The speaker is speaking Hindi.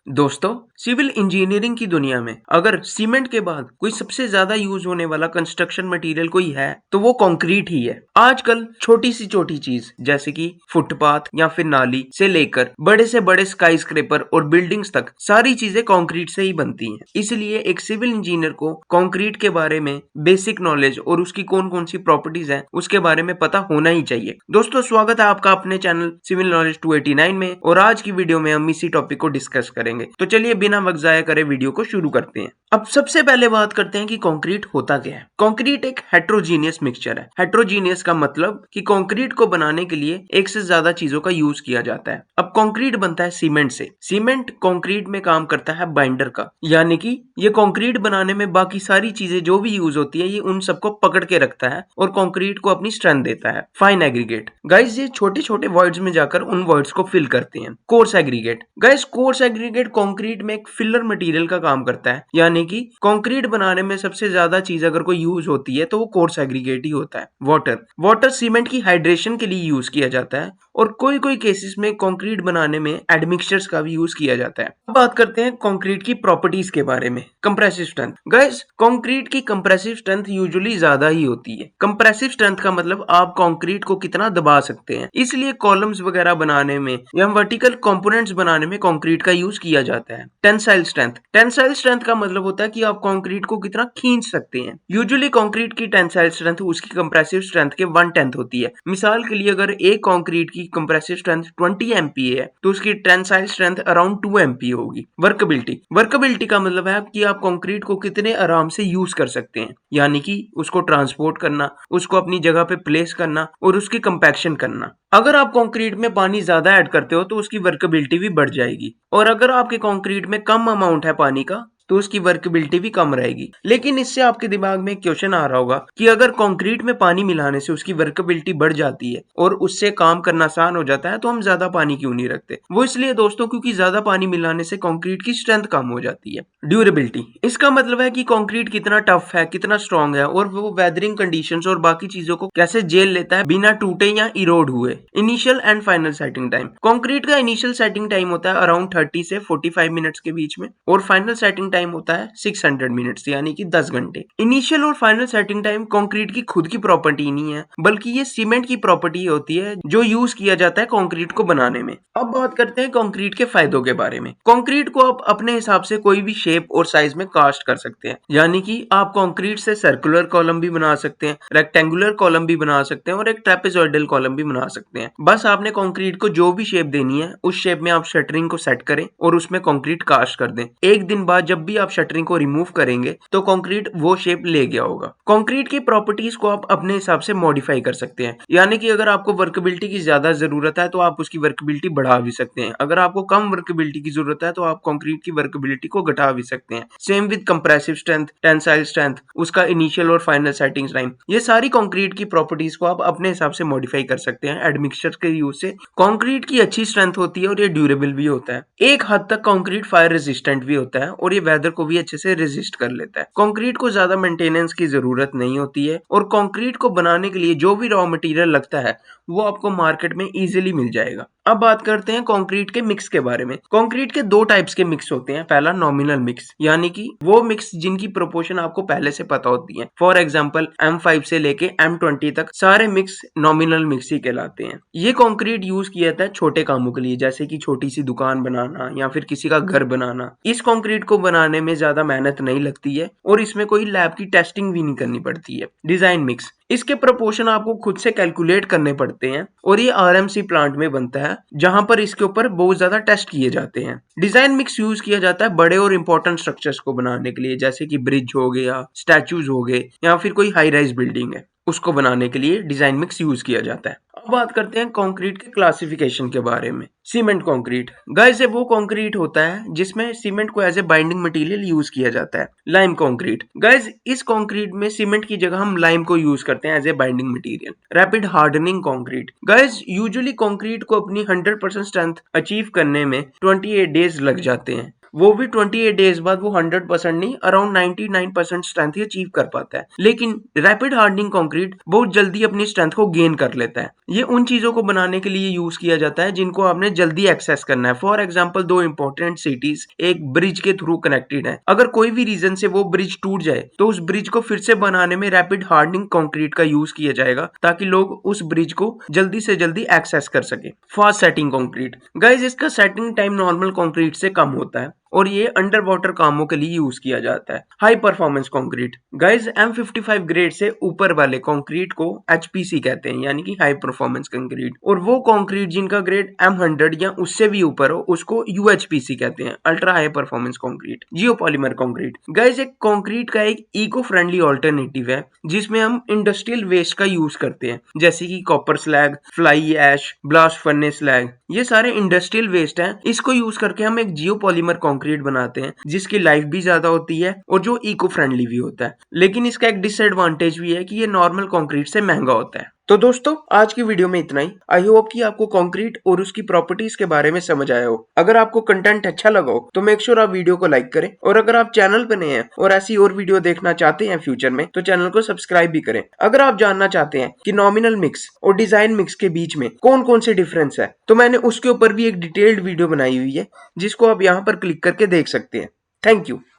दोस्तों, सिविल इंजीनियरिंग की दुनिया में अगर सीमेंट के बाद कोई सबसे ज्यादा यूज होने वाला कंस्ट्रक्शन मटेरियल कोई है तो वो कंक्रीट ही है। आजकल छोटी सी छोटी चीज जैसे कि फुटपाथ या फिर नाली से लेकर बड़े से बड़े स्काई स्क्रेपर और बिल्डिंग्स तक सारी चीजें कंक्रीट से ही बनती हैं। इसलिए एक सिविल इंजीनियर को कंक्रीट के बारे में बेसिक नॉलेज और उसकी कौन कौन सी प्रॉपर्टीज है उसके बारे में पता होना ही चाहिए। दोस्तों, स्वागत है आपका अपने चैनल सिविल नॉलेज 289 में और आज की वीडियो में हम इसी टॉपिक को डिस्कस करेंगे। तो चलिए बिना वक्त जाया करे वीडियो को शुरू करते हैं। अब सबसे पहले बात करते हैं कि कंक्रीट होता क्या है। कंक्रीट एक हेट्रोजीनियस मिक्सचर है। हेट्रोजीनियस का मतलब कि कंक्रीट को बनाने के लिए एक से ज्यादा चीजों का यूज किया जाता है। अब कंक्रीट बनता है सीमेंट से। सीमेंट कंक्रीट में काम करता है बाइंडर का, यानी कि ये कंक्रीट बनाने में बाकी सारी चीजें जो भी यूज होती है ये उन सबको पकड़ के रखता है और कंक्रीट को अपनी स्ट्रेंथ देता है। फाइन एग्रीगेट गाइस, ये छोटे छोटे वर्ड्स में जाकर उन वर्ड्स को फिल करते हैं। Coarse aggregate guys, coarse aggregate concrete में एक फिलर मटेरियल का काम करता है, यानी कि कंक्रीट बनाने में सबसे ज्यादा चीज अगर कोई यूज होती है तो वो कोर्स एग्रीगेट ही होता है। वाटर वाटर सीमेंट की हाइड्रेशन के लिए यूज किया जाता है और कोई कोई केसेस में कंक्रीट बनाने में एडमिक्सचर्स का भी यूज किया जाता है। अब बात करते हैं कंक्रीट की प्रॉपर्टीज के बारे में। कंप्रेसिव स्ट्रेंथ गाइस, कंक्रीट की कंप्रेसिव स्ट्रेंथ यूजुअली ज्यादा ही होती है। कंप्रेसिव स्ट्रेंथ का मतलब आप कंक्रीट को कितना दबा सकते हैं, इसलिए कॉलम्स वगैरह बनाने में या वर्टिकल कंपोनेंट्स बनाने में कंक्रीट का यूज किया जाता है। टेंसाइल स्ट्रेंथ, टेंसाइल स्ट्रेंथ का मतलब होता है कि आप कंक्रीट को कितना खींच सकते हैं। यूजुअली कंक्रीट की टेंसाइल स्ट्रेंथ उसकी कंप्रेसिव स्ट्रेंथ के 1/10 होती है। मिसाल के लिए अगर एक कंक्रीट की कंप्रेसिव स्ट्रेंथ 20 MPa है तो उसकी टेंसाइल स्ट्रेंथ अराउंड 2 MPa होगी। वर्केबिलिटी, वर्केबिलिटी का मतलब है कि आप कंक्रीट को कितने आराम से यूज कर सकते हैं, यानी कि उसको ट्रांसपोर्ट करना, उसको अपनी जगह पे प्लेस करना और उसकी कंपैक्शन करना। अगर आप कंक्रीट में पानी ज्यादा ऐड करते हो तो उसकी वर्केबिलिटी भी बढ़ जाएगी और अगर आपके कंक्रीट में कम अमाउंट है पानी का तो उसकी वर्केबिलिटी भी कम रहेगी। लेकिन इससे आपके दिमाग में एक क्वेश्चन आ रहा होगा कि अगर कंक्रीट में पानी मिलाने से उसकी वर्केबिलिटी बढ़ जाती है और उससे काम करना आसान हो जाता है तो हम ज्यादा पानी क्यों नहीं रखते। वो इसलिए दोस्तों क्योंकि ज्यादा पानी मिलाने से कंक्रीट की स्ट्रेंथ कम हो जाती है। ड्यूरेबिलिटी, इसका मतलब है कि कंक्रीट कितना टफ है, कितना स्ट्रांग है और वो वेदरिंग कंडीशंस और बाकी चीजों को कैसे झेल लेता है बिना टूटे या इरोड हुए। Initial and final setting time, concrete का इनिशियल सेटिंग टाइम होता है अराउंड 30 से 45 मिनट्स के बीच में और फाइनल सेटिंग टाइम होता है 600 मिनट्स यानी कि 10 घंटे। इनिशियल और फाइनल सेटिंग टाइम कंक्रीट की खुद की प्रॉपर्टी नहीं है बल्कि ये सीमेंट की प्रॉपर्टी होती है जो यूज किया जाता है कंक्रीट को बनाने में। अब बात करते हैं कंक्रीट के फायदों के बारे में। कंक्रीट को आप अपने हिसाब से कोई भी शेप और साइज में कास्ट कर सकते हैं, यानी कि आप कंक्रीट से सर्कुलर कॉलम भी बना सकते हैं, रेक्टेंगुलर कॉलम भी बना सकते हैं और एक ट्रेपेजॉइडल कॉलम भी बना सकते हैं। बस आपने कंक्रीट को जो भी शेप देनी है उस शेप में आप शटरिंग को सेट करें और उसमें कंक्रीट कास्ट कर दें। एक दिन बाद जब भी आप शटरिंग को रिमूव करेंगे तो कंक्रीट वो शेप ले गया होगा। कंक्रीट की प्रॉपर्टीज को आप अपने हिसाब से मॉडिफाई कर सकते हैं, यानी कि अगर आपको वर्केबिलिटी की ज्यादा जरूरत है तो आप उसकी वर्केबिलिटी बढ़ा भी सकते हैं, अगर आपको कम वर्केबिलिटी की जरूरत है तो आप कंक्रीट की वर्केबिलिटी को घटा भी सकते हैं। Same with compressive strength, tensile strength, उसका इनिशियल और फाइनल सेटिंग टाइम, ये सारी कंक्रीट की प्रॉपर्टीज को आप अपने हिसाब से मॉडिफाई कर सकते हैं। एडमिक्सचर के यूज से कंक्रीट की अच्छी स्ट्रेंथ होती है और ये ड्यूरेबल भी होता है। एक हद तक कंक्रीट फायर रेजिस्टेंट भी होता है और ये वेदर को भी अच्छे से रेजिस्ट कर लेता है। कंक्रीट को ज्यादा मेंटेनेंस की जरूरत नहीं होती है और कंक्रीट को बनाने के लिए जो भी रॉ मटेरियल लगता है वो आपको मार्केट में इजीली मिल जाएगा। अब बात करते हैं कंक्रीट के मिक्स के बारे में। कंक्रीट के दो टाइप्स के मिक्स होते हैं। पहला नॉमिनल मिक्स, यानी कि वो मिक्स जिनकी प्रोपोर्शन आपको पहले से पता होती है। फॉर एग्जांपल M5 से लेके M20 तक सारे मिक्स नॉमिनल मिक्स ही कहलाते हैं। ये कंक्रीट यूज किया जाता है छोटे कामों के लिए, जैसे कि छोटी सी दुकान बनाना या फिर किसी का घर बनाना। इस कंक्रीट को बनाने में ज्यादा मेहनत नहीं लगती है और इसमें कोई लैब की टेस्टिंग भी नहीं करनी पड़ती है। डिजाइन मिक्स, इसके प्रोपोर्शन आपको खुद से कैलकुलेट करने पड़ते हैं और ये RMC प्लांट में बनता है जहां पर इसके ऊपर बहुत ज्यादा टेस्ट किए जाते हैं। डिजाइन मिक्स यूज किया जाता है बड़े और इंपॉर्टेंट स्ट्रक्चर्स को बनाने के लिए, जैसे कि ब्रिज हो गया, स्टैचूज हो गए या फिर कोई हाई राइज बिल्डिंग है, उसको बनाने के लिए डिजाइन मिक्स यूज किया जाता है। अब बात करते हैं कंक्रीट के क्लासिफिकेशन के बारे में। सीमेंट कंक्रीट गाइस, ये वो कंक्रीट होता है जिसमें सीमेंट को as a binding material use किया जाता है। लाइम कंक्रीट गाइस, इस कंक्रीट में सीमेंट की जगह हम लाइम को यूज करते हैं as a binding material. Rapid hardening concrete guys, usually concrete को अपनी 100% स्ट्रेंथ अचीव करने में 28 डेज लग जाते हैं वो भी 28 डेज बाद वो 100% नहीं, अराउंड 99% स्ट्रेंथ ही अचीव कर पाता है। लेकिन रैपिड हार्डनिंग कंक्रीट बहुत जल्दी अपनी स्ट्रेंथ को गेन कर लेता है। ये उन चीजों को बनाने के लिए यूज किया जाता है जिनको आपने जल्दी एक्सेस करना है। फॉर एग्जाम्पल, दो इंपॉर्टेंट सिटीज एक ब्रिज के थ्रू कनेक्टेड है। अगर कोई भी रीजन से वो ब्रिज टूट जाए तो उस ब्रिज को फिर से बनाने में रैपिड हार्डनिंग कंक्रीट का यूज किया जाएगा, ताकि लोग उस ब्रिज को जल्दी से जल्दी एक्सेस कर सके। फास्ट सेटिंग कंक्रीट, गाइस इसका सेटिंग टाइम नॉर्मल कंक्रीट से कम होता है और ये अंडर वाटर कामों के लिए यूज किया जाता है। High performance concrete, guys M55 grade से ऊपर वाले कंक्रीट को HPC कहते हैं, यानी कि हाई परफॉर्मेंस कंक्रीट। और वो कंक्रीट जिनका ग्रेड M100 या उससे भी ऊपर हो उसको UHPC कहते हैं, ultra high performance concrete. Geopolymer concrete, guys एक कंक्रीट का एक इको फ्रेंडली ऑल्टरनेटिव है जिसमें हम इंडस्ट्रियल वेस्ट का यूज करते हैं, जैसे कि copper slag, fly ash, blast furnace slag. ये सारे इंडस्ट्रियल वेस्ट हैं। इसको यूज करके हम एक जियोपॉलीमर कंक्रीट बनाते हैं जिसकी लाइफ भी ज्यादा होती है और जो इको फ्रेंडली भी होता है। लेकिन इसका एक डिसएडवांटेज भी है कि ये नॉर्मल कंक्रीट से महंगा होता है। तो दोस्तों, आज की वीडियो में इतना ही। आई होप कि आपको कंक्रीट और उसकी प्रॉपर्टीज के बारे में समझ आया हो। अगर आपको कंटेंट अच्छा लगा हो तो मेक श्योर आप वीडियो को लाइक करें, और अगर आप चैनल पर नए हैं और ऐसी और वीडियो देखना चाहते हैं फ्यूचर में तो चैनल को सब्सक्राइब भी करें। अगर आप जानना चाहते हैं कि नॉमिनल मिक्स और डिजाइन मिक्स के बीच में कौन कौन से डिफरेंस है तो मैंने उसके ऊपर भी एक डिटेल्ड वीडियो बनाई हुई है जिसको आप यहाँ पर क्लिक करके देख सकते हैं। Thank you.